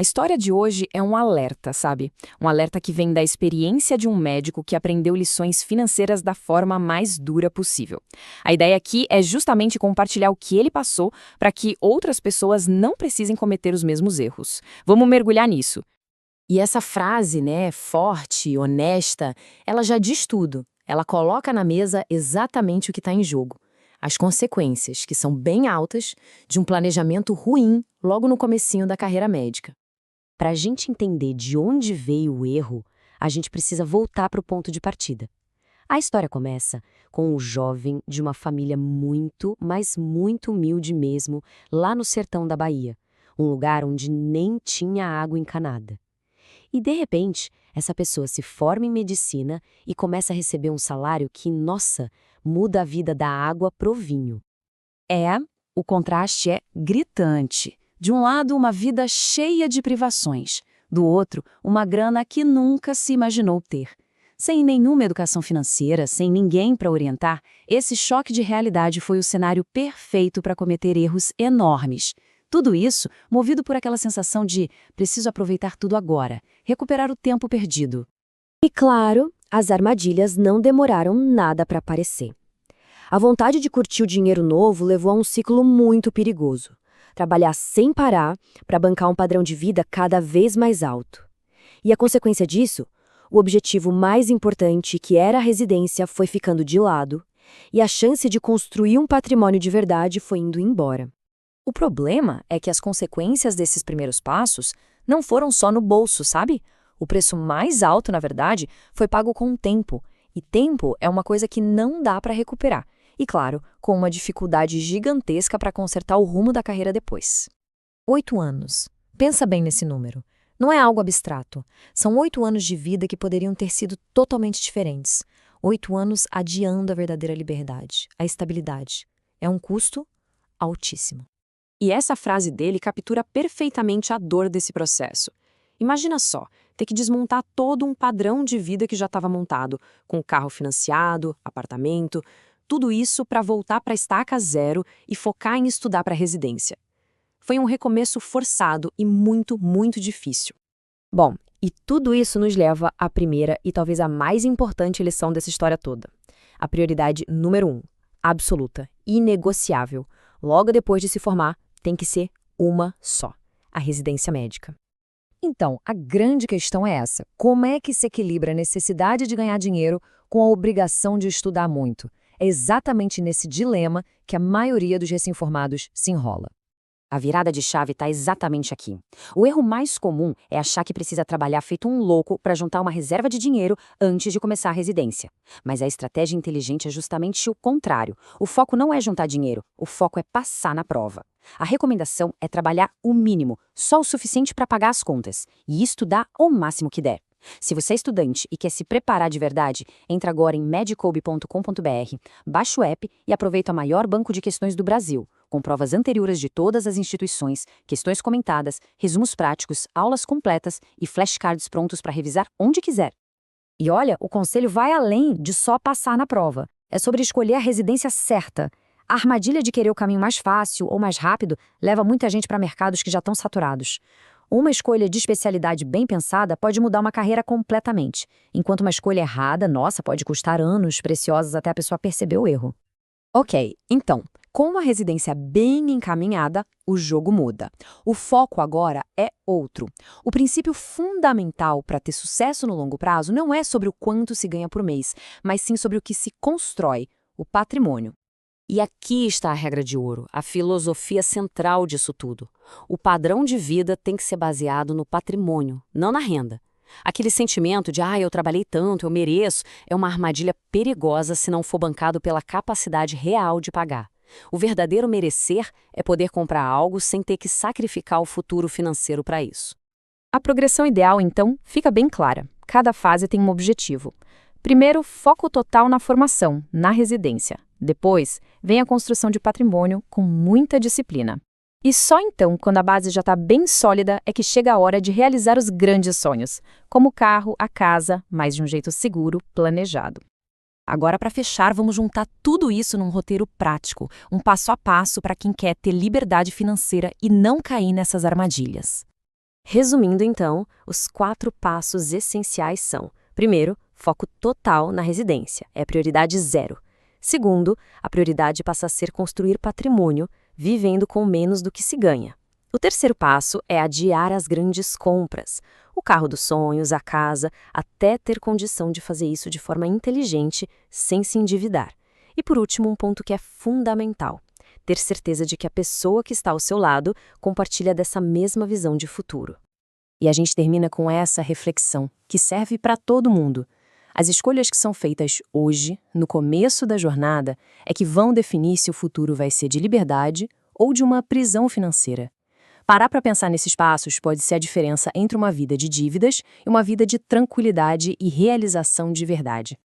A história de hoje é um alerta, sabe? Um alerta que vem da experiência de um médico que aprendeu lições financeiras da forma mais dura possível. A ideia aqui é justamente compartilhar o que ele passou para que outras pessoas não precisem cometer os mesmos erros. Vamos mergulhar nisso. E essa frase, né, forte, honesta, ela já diz tudo. Ela coloca na mesa exatamente o que está em jogo. As consequências, que são bem altas, de um planejamento ruim logo no comecinho da carreira médica. Para a gente entender de onde veio o erro, a gente precisa voltar para o ponto de partida. A história começa com um jovem de uma família muito, mas muito humilde mesmo, lá no sertão da Bahia, um lugar onde nem tinha água encanada. E, de repente, essa pessoa se forma em medicina e começa a receber um salário que, nossa, muda a vida da água pro vinho. O contraste é gritante. De um lado, uma vida cheia de privações. Do outro, uma grana que nunca se imaginou ter. Sem nenhuma educação financeira, sem ninguém para orientar, esse choque de realidade foi o cenário perfeito para cometer erros enormes. Tudo isso movido por aquela sensação de preciso aproveitar tudo agora, recuperar o tempo perdido. E, claro, as armadilhas não demoraram nada para aparecer. A vontade de curtir o dinheiro novo levou a um ciclo muito perigoso. Trabalhar sem parar para bancar um padrão de vida cada vez mais alto. E a consequência disso? O objetivo mais importante, que era a residência, foi ficando de lado, e a chance de construir um patrimônio de verdade foi indo embora. O problema é que as consequências desses primeiros passos não foram só no bolso, sabe? O preço mais alto, na verdade, foi pago com tempo. E tempo é uma coisa que não dá para recuperar. E, claro, com uma dificuldade gigantesca para consertar o rumo da carreira depois. 8 anos. Pensa bem nesse número. Não é algo abstrato. São 8 anos de vida que poderiam ter sido totalmente diferentes. 8 anos adiando a verdadeira liberdade, a estabilidade. É um custo altíssimo. E essa frase dele captura perfeitamente a dor desse processo. Imagina só, ter que desmontar todo um padrão de vida que já estava montado, com carro financiado, apartamento, tudo isso para voltar para a estaca zero e focar em estudar para a residência. Foi um recomeço forçado e muito, muito difícil. Bom, e tudo isso nos leva à primeira e talvez a mais importante lição dessa história toda. A prioridade número 1, absoluta, inegociável. Logo depois de se formar, tem que ser uma só, a residência médica. Então, a grande questão é essa. Como é que se equilibra a necessidade de ganhar dinheiro com a obrigação de estudar muito? É exatamente nesse dilema que a maioria dos recém-formados se enrola. A virada de chave está exatamente aqui. O erro mais comum é achar que precisa trabalhar feito um louco para juntar uma reserva de dinheiro antes de começar a residência. Mas a estratégia inteligente é justamente o contrário. O foco não é juntar dinheiro, o foco é passar na prova. A recomendação é trabalhar o mínimo, só o suficiente para pagar as contas, e estudar o máximo que der. Se você é estudante e quer se preparar de verdade, entra agora em medicob.com.br, baixa o app e aproveita o maior banco de questões do Brasil, com provas anteriores de todas as instituições, questões comentadas, resumos práticos, aulas completas e flashcards prontos para revisar onde quiser. E olha, o conselho vai além de só passar na prova. É sobre escolher a residência certa. A armadilha de querer o caminho mais fácil ou mais rápido leva muita gente para mercados que já estão saturados. Uma escolha de especialidade bem pensada pode mudar uma carreira completamente, enquanto uma escolha errada, nossa, pode custar anos preciosos até a pessoa perceber o erro. Ok, então, com uma residência bem encaminhada, o jogo muda. O foco agora é outro. O princípio fundamental para ter sucesso no longo prazo não é sobre o quanto se ganha por mês, mas sim sobre o que se constrói, o patrimônio. E aqui está a regra de ouro, a filosofia central disso tudo. O padrão de vida tem que ser baseado no patrimônio, não na renda. Aquele sentimento de, eu trabalhei tanto, eu mereço, é uma armadilha perigosa se não for bancado pela capacidade real de pagar. O verdadeiro merecer é poder comprar algo sem ter que sacrificar o futuro financeiro para isso. A progressão ideal, então, fica bem clara. Cada fase tem um objetivo. Primeiro, foco total na formação, na residência. Depois, vem a construção de patrimônio com muita disciplina. E só então, quando a base já está bem sólida, é que chega a hora de realizar os grandes sonhos, como o carro, a casa, mas de um jeito seguro, planejado. Agora, para fechar, vamos juntar tudo isso num roteiro prático, um passo a passo para quem quer ter liberdade financeira e não cair nessas armadilhas. Resumindo, então, os 4 passos essenciais são: primeiro, foco total na residência, é prioridade 0. Segundo, a prioridade passa a ser construir patrimônio, vivendo com menos do que se ganha. O terceiro passo é adiar as grandes compras, o carro dos sonhos, a casa, até ter condição de fazer isso de forma inteligente, sem se endividar. E por último, um ponto que é fundamental: ter certeza de que a pessoa que está ao seu lado compartilha dessa mesma visão de futuro. E a gente termina com essa reflexão, que serve para todo mundo. As escolhas que são feitas hoje, no começo da jornada, é que vão definir se o futuro vai ser de liberdade ou de uma prisão financeira. Parar para pensar nesses passos pode ser a diferença entre uma vida de dívidas e uma vida de tranquilidade e realização de verdade.